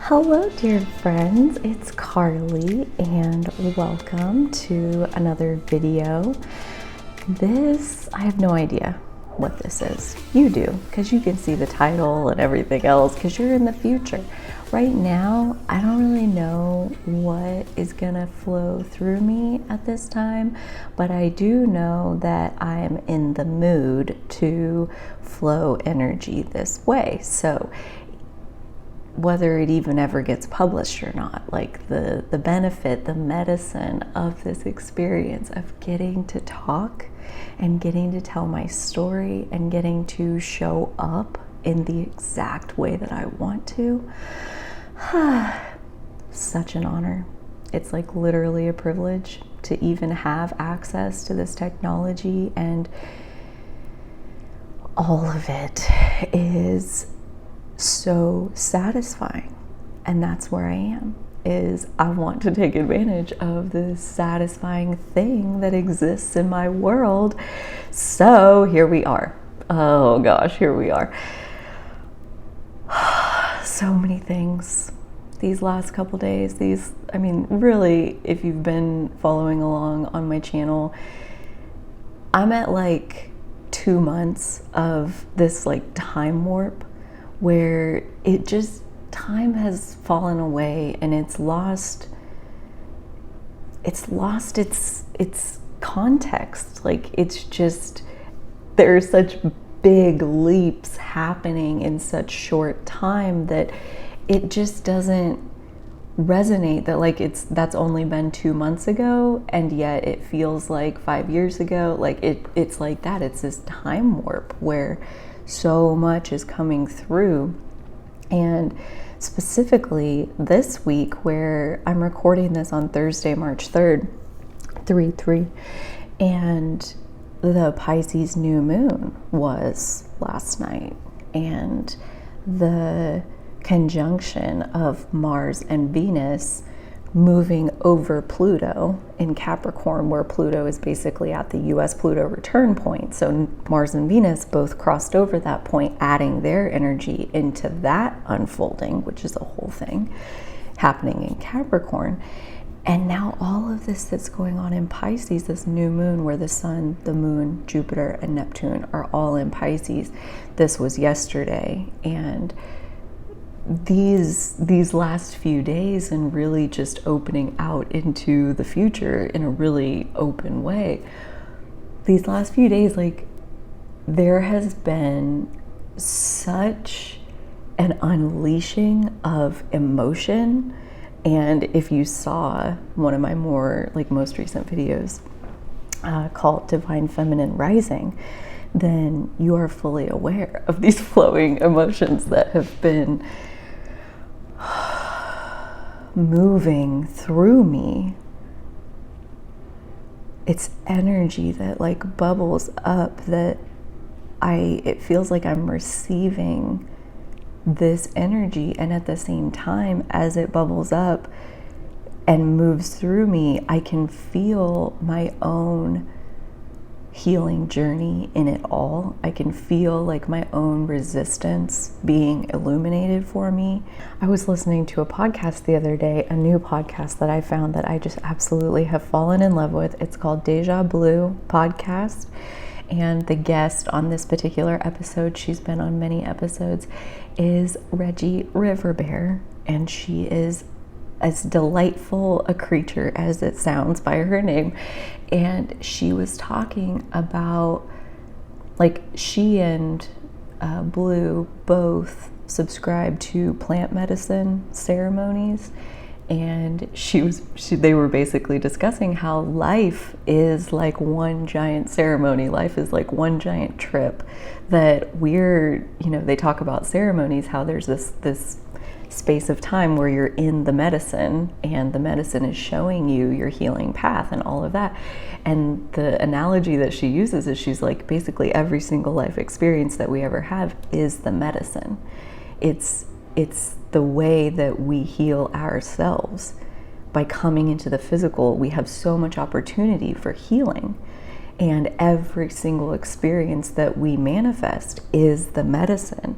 Hello, dear friends, it's Carly, and welcome to another video. I have no idea what this is. You do, because you can see the title and everything else, because you're in the future. Right now, I don't really know what is gonna flow through me at this time, but I do know that I'm in the mood to flow energy this way. So whether it even ever gets published or not, like the benefit, the medicine of this experience of getting to talk and getting to tell my story and getting to show up in the exact way that I want to. Such an honor. It's like literally a privilege to even have access to this technology, and all of it is so satisfying. And that's where I am, is I want to take advantage of this satisfying thing that exists in my world. So here we are. Oh gosh, here we are. So many things these last couple days. Really, if you've been following along on my channel, I'm at like 2 months of this like time warp where time has fallen away and it's lost its context. Like, it's just, there are such big leaps happening in such short time that it just doesn't resonate, that like that's only been 2 months ago, and yet it feels like 5 years ago. Like it's like that. It's this time warp where so much is coming through. And specifically this week, where I'm recording this on Thursday, March 3rd, 3/3, and the Pisces new moon was last night, and the conjunction of Mars and Venus moving over Pluto in Capricorn, where Pluto is basically at the US Pluto return point. So Mars and Venus both crossed over that point, adding their energy into that unfolding, which is a whole thing happening in Capricorn. And now all of this that's going on in Pisces, this new moon where the sun, the moon, Jupiter, and Neptune are all in Pisces. This was yesterday, and these last few days, and really just opening out into the future in a really open way, these last few days, like, there has been such an unleashing of emotion. And if you saw one of my more like most recent videos called Divine Feminine Rising, then you are fully aware of these flowing emotions that have been moving through me. It's energy that like bubbles up, that it feels like I'm receiving this energy, and at the same time as it bubbles up and moves through me, I can feel my own healing journey in it all. I can feel like my own resistance being illuminated for me. I was listening to a podcast the other day, a new podcast that I found that I just absolutely have fallen in love with. It's called Deja podcast. And the guest on this particular episode, she's been on many episodes, is Reggie Riverbear. And she is as delightful a creature as it sounds by her name. And she was talking about, like, she and Blue both subscribe to plant medicine ceremonies. And they were basically discussing how life is like one giant ceremony. Life is like one giant trip that they talk about ceremonies, how there's this space of time where you're in the medicine, and the medicine is showing you your healing path and all of that. And the analogy that she uses is, she's like, basically every single life experience that we ever have is the medicine. It's the way that we heal ourselves. By coming into the physical, we have so much opportunity for healing. And every single experience that we manifest is the medicine.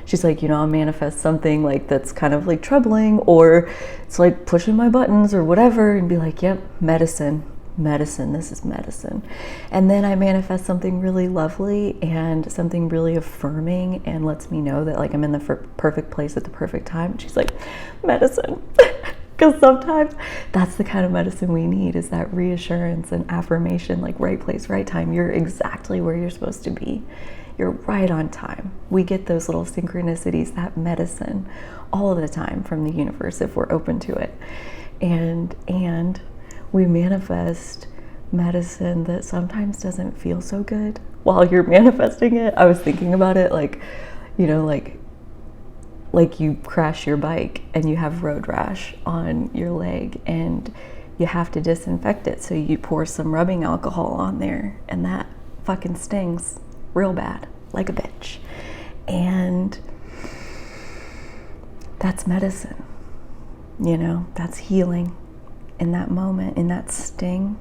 she's like, you know, I'll manifest something like that's kind of like troubling, or it's like pushing my buttons or whatever, and be like, yep, medicine, this is medicine. And then I manifest something really lovely and something really affirming and lets me know that like I'm in the perfect place at the perfect time. And she's like, medicine. Because sometimes that's the kind of medicine we need, is that reassurance and affirmation, like right place, right time. You're exactly where you're supposed to be. You're right on time. We get those little synchronicities, that medicine, all of the time from the universe if we're open to it. And we manifest medicine that sometimes doesn't feel so good while you're manifesting it. I was thinking about it like, you know, like you crash your bike and you have road rash on your leg and you have to disinfect it. So you pour some rubbing alcohol on there and that fucking stings real bad, like a bitch. And that's medicine, you know, that's healing in that moment, in that sting.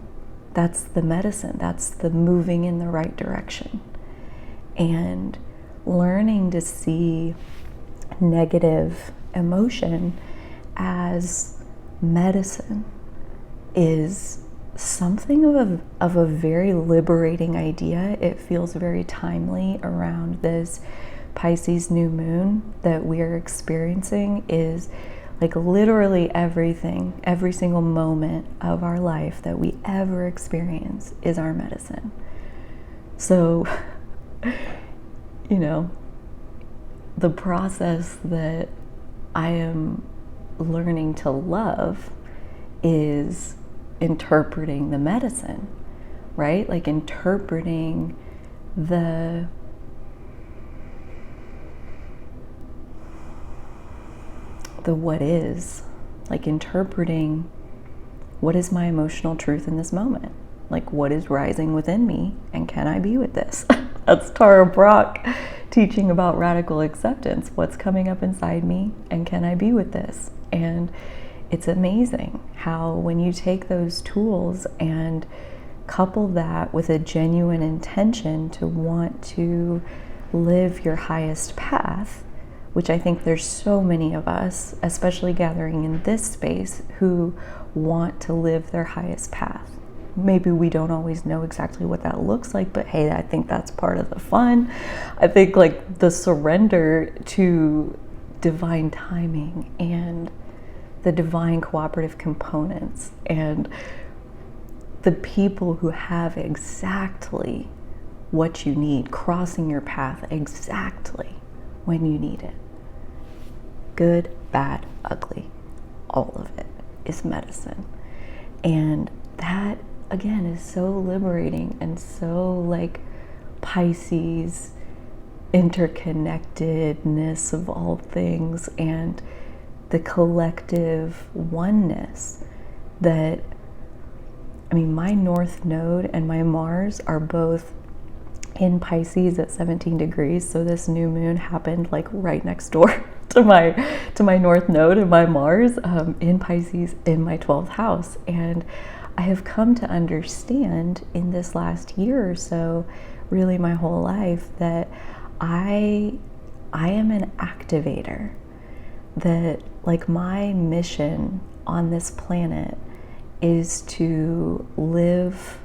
That's the medicine, that's the moving in the right direction. And learning to see negative emotion as medicine is something of a very liberating idea. It feels very timely around this Pisces new moon that we are experiencing. Is like literally everything, every single moment of our life that we ever experience is our medicine. So, you know, the process that I am learning to love is interpreting the medicine, right? Like interpreting the what is, like interpreting what is my emotional truth in this moment, like what is rising within me, and can I be with this? That's Tara Brach teaching about radical acceptance. What's coming up inside me, and can I be with this? And it's amazing how when you take those tools and couple that with a genuine intention to want to live your highest path, which I think there's so many of us, especially gathering in this space, who want to live their highest path. Maybe we don't always know exactly what that looks like, but hey, I think that's part of the fun. I think like the surrender to divine timing and the divine cooperative components and the people who have exactly what you need, crossing your path exactly when you need it. Good, bad, ugly, all of it is medicine. And that, again, is so liberating and so like Pisces interconnectedness of all things and the collective oneness that, I mean, my North Node and my Mars are both in Pisces at 17 degrees. So this new moon happened like right next door to my North Node and my Mars in Pisces in my 12th house. And I have come to understand in this last year or so, really my whole life, that I am an activator. That like my mission on this planet is to live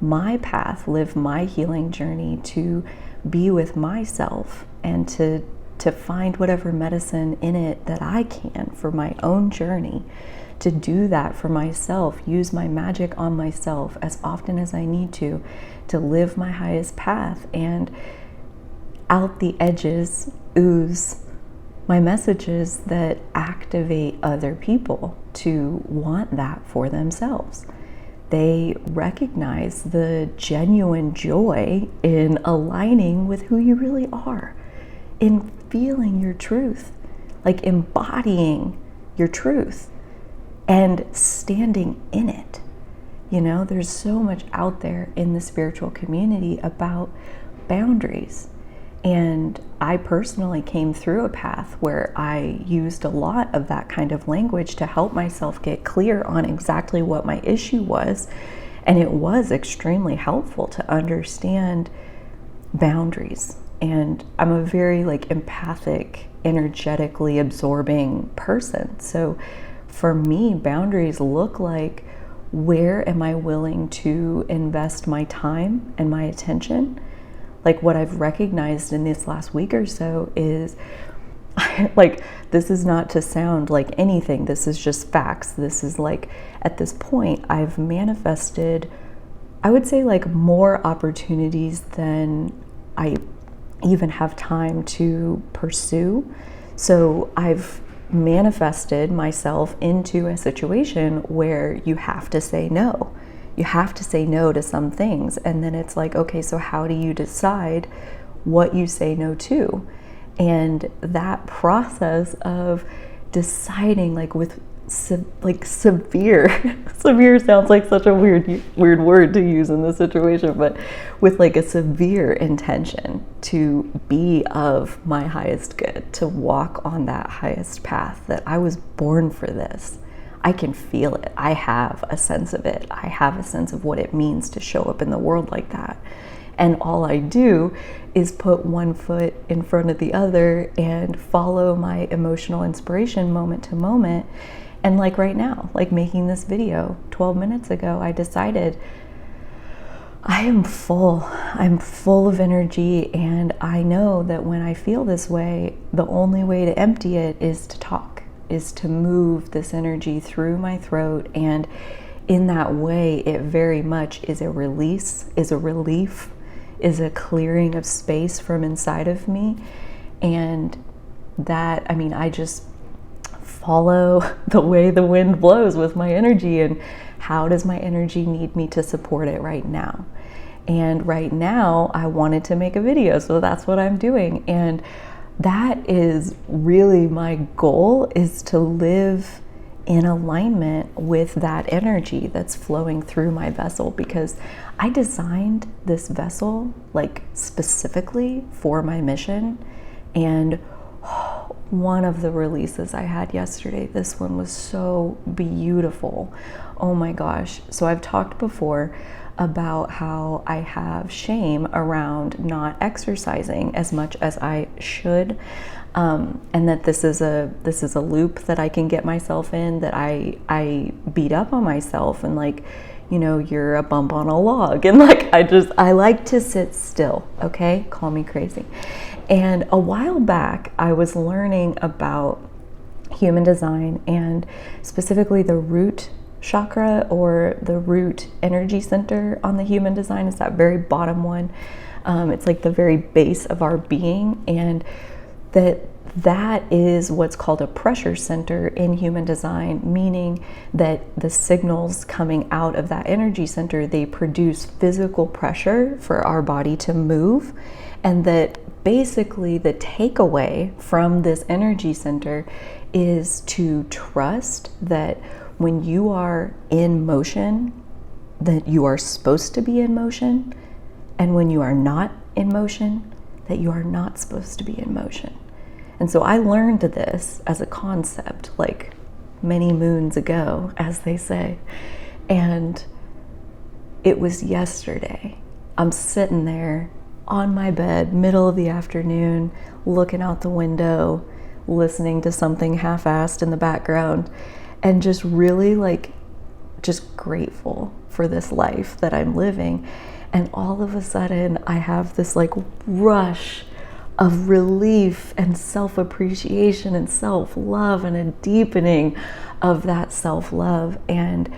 my path, live my healing journey, to be with myself and to find whatever medicine in it that I can for my own journey, to do that for myself, use my magic on myself as often as I need to live my highest path, and out the edges ooze my messages that activate other people to want that for themselves. They recognize the genuine joy in aligning with who you really are, in feeling your truth, like embodying your truth and standing in it. You know, there's so much out there in the spiritual community about boundaries. And I personally came through a path where I used a lot of that kind of language to help myself get clear on exactly what my issue was. And it was extremely helpful to understand boundaries And I'm a very like empathic, energetically absorbing person. So for me, boundaries look like, where am I willing to invest my time and my attention? Like what I've recognized in this last week or so is like, this is not to sound like anything. This is just facts. This is like, at this point, I've manifested, I would say, like more opportunities than I even have time to pursue. So I've manifested myself into a situation where you have to say no. You have to say no to some things. And then it's like, okay, so how do you decide what you say no to? And that process of deciding, like with severe severe sounds like such a weird word to use in this situation, but with like a severe intention to be of my highest good, to walk on that highest path, that I was born for this. I can feel it. I have a sense of it. I have a sense of what it means to show up in the world like that. And all I do is put one foot in front of the other and follow my emotional inspiration moment to moment. And like right now, like making this video 12 minutes ago, I decided I am full. I'm full of energy, and I know that when I feel this way, the only way to empty it is to talk, is to move this energy through my throat. And in that way, it very much is a release, is a relief, is a clearing of space from inside of me. And that, I mean, I just follow the way the wind blows with my energy, and how does my energy need me to support it right now? And right now I wanted to make a video, so that's what I'm doing. And that is really my goal, is to live in alignment with that energy that's flowing through my vessel, because I designed this vessel like specifically for my mission. And one of the releases I had yesterday, this one was so beautiful. Oh my gosh. So I've talked before about how I have shame around not exercising as much as I should, and that this is a loop that I can get myself in, that I beat up on myself, and like, you know, you're a bump on a log, and like I like to sit still. Okay, call me crazy. And a while back, I was learning about human design, and specifically the root chakra, or the root energy center on the human design is that very bottom one. It's like the very base of our being, and that is what's called a pressure center in human design, meaning that the signals coming out of that energy center, they produce physical pressure for our body to move. And that basically the takeaway from this energy center is to trust that when you are in motion, that you are supposed to be in motion, and when you are not in motion, that you are not supposed to be in motion. And so I learned this as a concept like many moons ago, as they say. And it was yesterday. I'm sitting there on my bed, middle of the afternoon, looking out the window, listening to something half-assed in the background, and just really like, just grateful for this life that I'm living. And all of a sudden I have this like rush of relief and self-appreciation and self-love, and a deepening of that self-love. And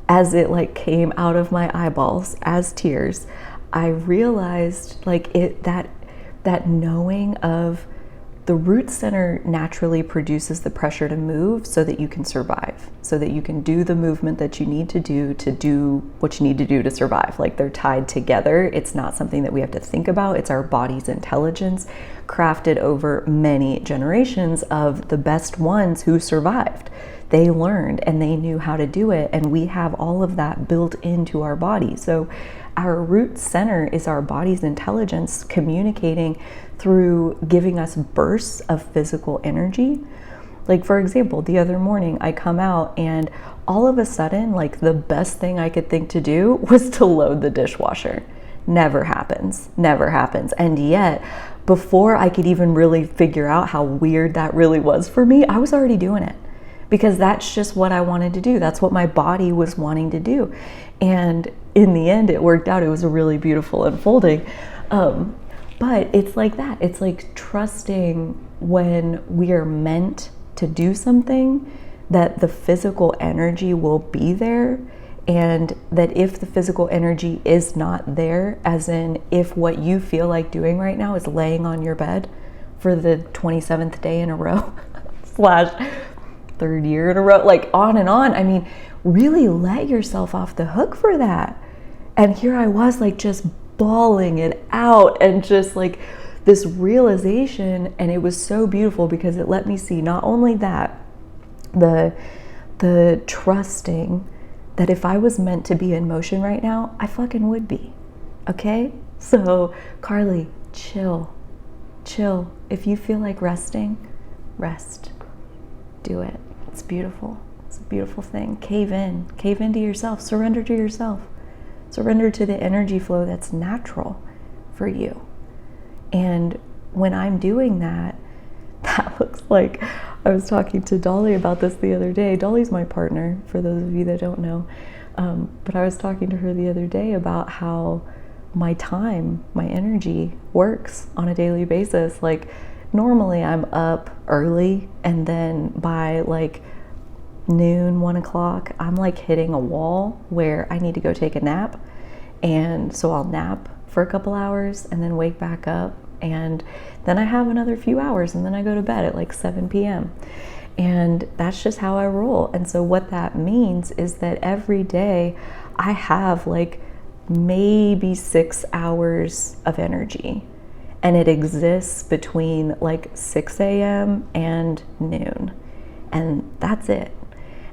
as it like came out of my eyeballs as tears, I realized like that knowing of the root center naturally produces the pressure to move so that you can survive, so that you can do the movement that you need to do what you need to do to survive. Like, they're tied together. It's not something that we have to think about. It's our body's intelligence crafted over many generations of the best ones who survived. They learned and they knew how to do it, and we have all of that built into our body. So our root center is our body's intelligence communicating through giving us bursts of physical energy. Like, for example, the other morning I come out and all of a sudden, like, the best thing I could think to do was to load the dishwasher. never happens, never happens. And yet, before I could even really figure out how weird that really was for me, I was already doing it, because that's just what I wanted to do. That's what my body was wanting to do. And in the end, it worked out. It was a really beautiful unfolding. But it's like that. It's like trusting when we are meant to do something, that the physical energy will be there. And that if the physical energy is not there, as in if what you feel like doing right now is laying on your bed for the 27th day in a row, slash third year in a row, like on and on. I mean, really let yourself off the hook for that. And here I was like just bawling it out, and just like this realization. And it was so beautiful, because it let me see not only that, the trusting that if I was meant to be in motion right now, I fucking would be. Okay? So Carly, chill. If you feel like resting, rest. Do it. It's beautiful. It's a beautiful thing. Cave into yourself. Surrender to yourself. Surrender to the energy flow that's natural for you. And when I'm doing that, that looks like, I was talking to Dolly about this the other day. Dolly's my partner, for those of you that don't know. But I was talking to her the other day about how my time, my energy works on a daily basis. Like, normally I'm up early, and then by like noon, 1 o'clock, I'm like hitting a wall where I need to go take a nap. And so I'll nap for a couple hours and then wake back up, and then I have another few hours, and then I go to bed at like 7 p.m. And that's just how I roll. And so what that means is that every day I have like maybe 6 hours of energy, and it exists between like 6 a.m. and noon, and that's it.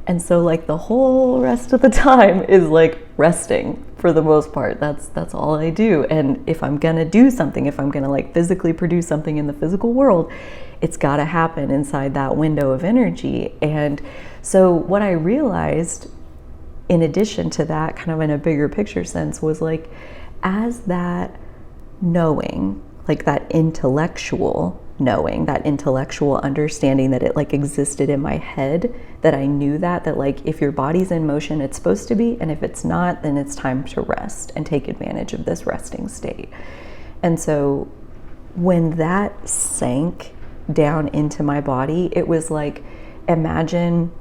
And so like the whole rest of the time is like resting for the most part. That's all I do. And if I'm gonna do something, if I'm gonna like physically produce something in the physical world, it's gotta happen inside that window of energy. And so what I realized, in addition to that, kind of in a bigger picture sense, was like, as that knowing, like that intellectual knowing, that intellectual understanding that it like existed in my head, that I knew that like if your body's in motion, it's supposed to be, and if it's not, then it's time to rest and take advantage of this resting state. And so when that sank down into my body, it was like, imagine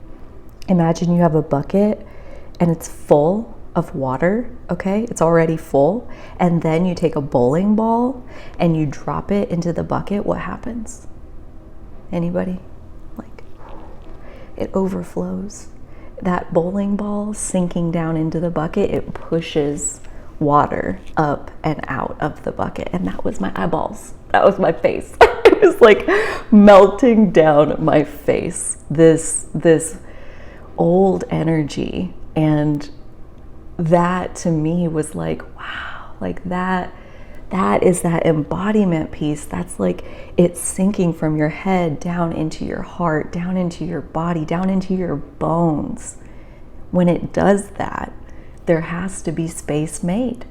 you have a bucket and it's full of water, okay? It's already full. And then you take a bowling ball and you drop it into the bucket. What happens? Anybody? Like, it overflows. That bowling ball sinking down into the bucket, it pushes water up and out of the bucket. And that was my eyeballs. That was my face. It was like melting down my face. This old energy. And that to me was like, wow, like that is that embodiment piece. That's like, it's sinking from your head down into your heart, down into your body, down into your bones. When it does that, there has to be space made,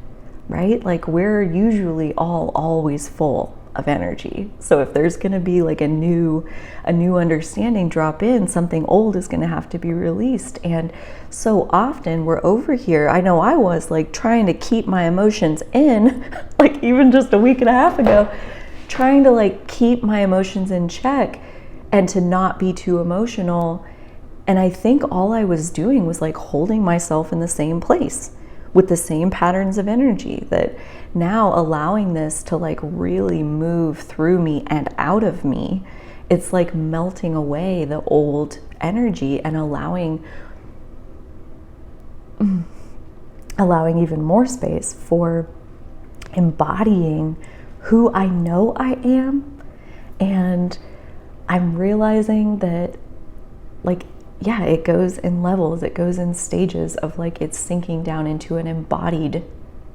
right? Like, we're usually always full of energy. So if there's going to be like a new understanding drop in, something old is going to have to be released. And so often we're over here, I know I was like trying to keep my emotions in, like even just a week and a half ago, trying to like keep my emotions in check and to not be too emotional. And I think all I was doing was like holding myself in the same place with the same patterns of energy, that now allowing this to like really move through me and out of me, it's like melting away the old energy and allowing even more space for embodying who I know I am. And I'm realizing that, like, yeah, it goes in levels, it goes in stages of like it's sinking down into an embodied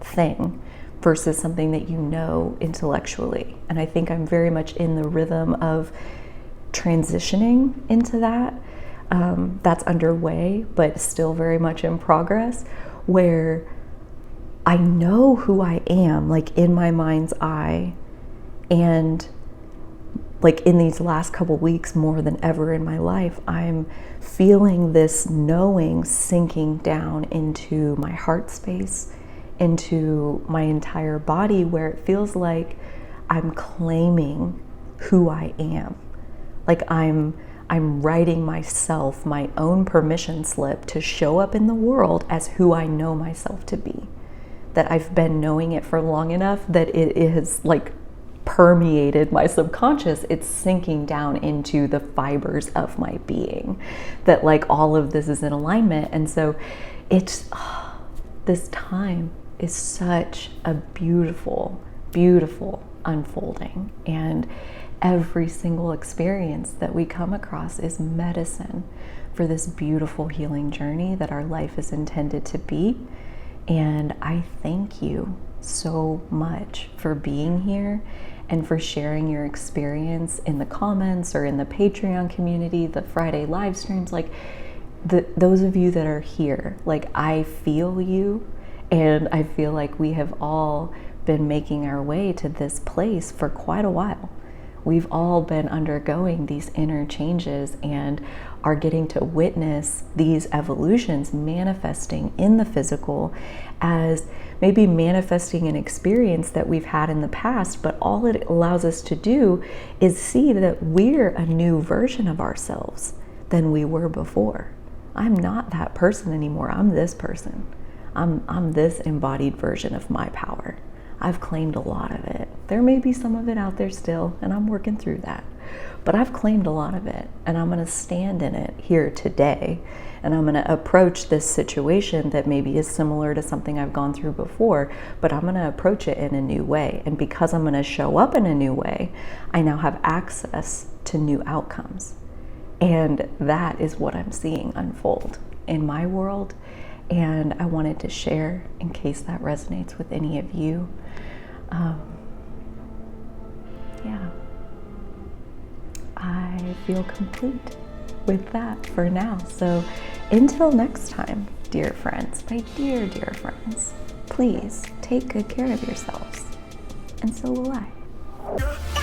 thing versus something that you know intellectually. And I think I'm very much in the rhythm of transitioning into that. That's underway, but still very much in progress, where I know who I am, like in my mind's eye. And like in these last couple weeks, more than ever in my life, I'm feeling this knowing sinking down into my heart space, into my entire body, where it feels like I'm claiming who I am. Like I'm writing myself my own permission slip to show up in the world as who I know myself to be. That I've been knowing it for long enough that it is like permeated my subconscious. It's sinking down into the fibers of my being, that like all of this is in alignment. And so it's this time is such a beautiful, beautiful unfolding, and every single experience that we come across is medicine for this beautiful healing journey that our life is intended to be. And I thank you so much for being here and for sharing your experience in the comments or in the Patreon community, the Friday live streams. Like those of you that are here, like I feel you, and I feel like we have all been making our way to this place for quite a while. We've all been undergoing these inner changes and are getting to witness these evolutions manifesting in the physical, as maybe manifesting an experience that we've had in the past, but all it allows us to do is see that we're a new version of ourselves than we were before. I'm not that person anymore. I'm this person. I'm this embodied version of my power. I've claimed a lot of it. There may be some of it out there still, and I'm working through that. But I've claimed a lot of it, and I'm going to stand in it here today. And I'm going to approach this situation that maybe is similar to something I've gone through before, but I'm going to approach it in a new way. And because I'm going to show up in a new way, I now have access to new outcomes. And that is what I'm seeing unfold in my world. And I wanted to share in case that resonates with any of you. Yeah, I feel complete with that for now. So until next time, dear friends, my dear, dear friends, please take good care of yourselves. And so will I.